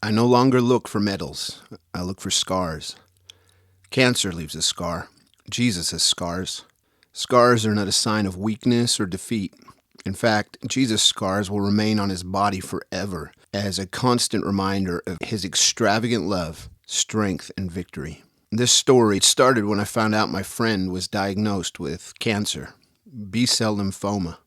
I no longer look for medals. I look for scars. Cancer leaves a scar. Jesus has scars. Scars are not a sign of weakness or defeat. In fact, Jesus' scars will remain on his body forever as a constant reminder of his extravagant love, strength, and victory. This story started when I found out my friend was diagnosed with cancer, B-cell lymphoma.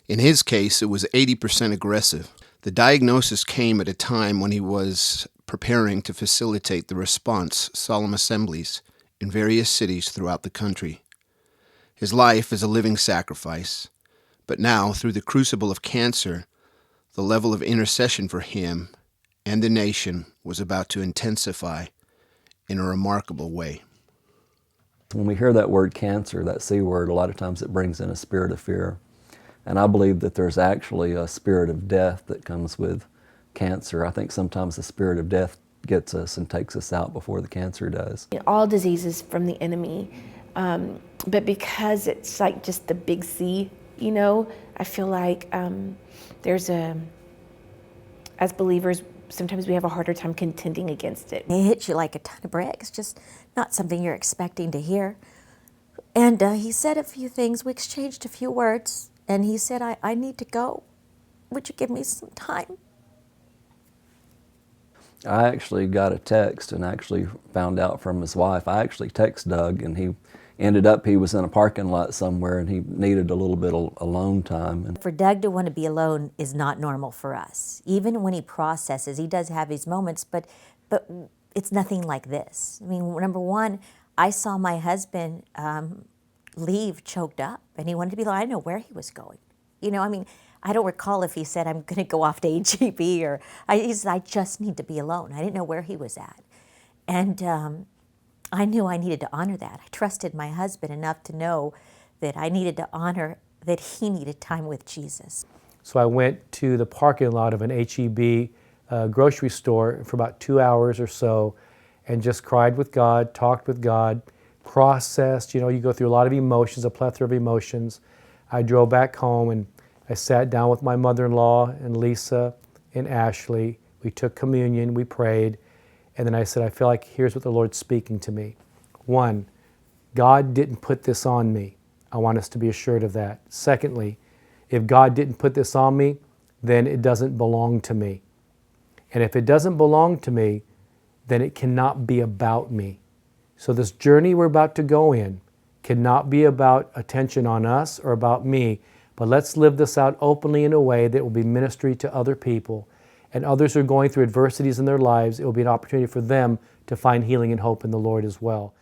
In his case, it was 80% aggressive. The diagnosis came at a time when he was preparing to facilitate the response solemn assemblies in various cities throughout the country. His life is a living sacrifice, but now, through the crucible of cancer, the level of intercession for him and the nation was about to intensify in a remarkable way. When we hear that word cancer, that C word, a lot of times it brings in a spirit of fear. And I believe that there's actually a spirit of death that comes with cancer. I think sometimes the spirit of death gets us and takes us out before the cancer does. All diseases from the enemy, but because it's like just the big C, I feel like as believers, sometimes we have a harder time contending against it. It hits you like a ton of bricks, just not something you're expecting to hear. And he said a few things, we exchanged a few words, and he said, I need to go. Would you give me some time? I actually got a text and actually found out from his wife. I actually texted Doug, and he was in a parking lot somewhere, and he needed a little bit of alone time. For Doug to want to be alone is not normal for us. Even when he processes, he does have his moments, but it's nothing like this. I mean, number one, I saw my husband leave choked up, and he wanted to be alone. I didn't know where he was going. I don't recall if he said, I'm going to go off to HEB, or he said, I just need to be alone. I didn't know where he was at. And I knew I needed to honor that. I trusted my husband enough to know that I needed to honor that he needed time with Jesus. So I went to the parking lot of an HEB grocery store for about 2 hours or so and just cried with God, talked with God, processed. You go through a lot of emotions, a plethora of emotions. I drove back home and I sat down with my mother-in-law and Lisa and Ashley. We took communion, we prayed, and then I said, I feel like here's what the Lord's speaking to me. One, God didn't put this on me. I want us to be assured of that. Secondly, if God didn't put this on me, then it doesn't belong to me. And if it doesn't belong to me, then it cannot be about me. So this journey we're about to go in cannot be about attention on us or about me, but let's live this out openly in a way that will be ministry to other people. And others who are going through adversities in their lives, it will be an opportunity for them to find healing and hope in the Lord as well.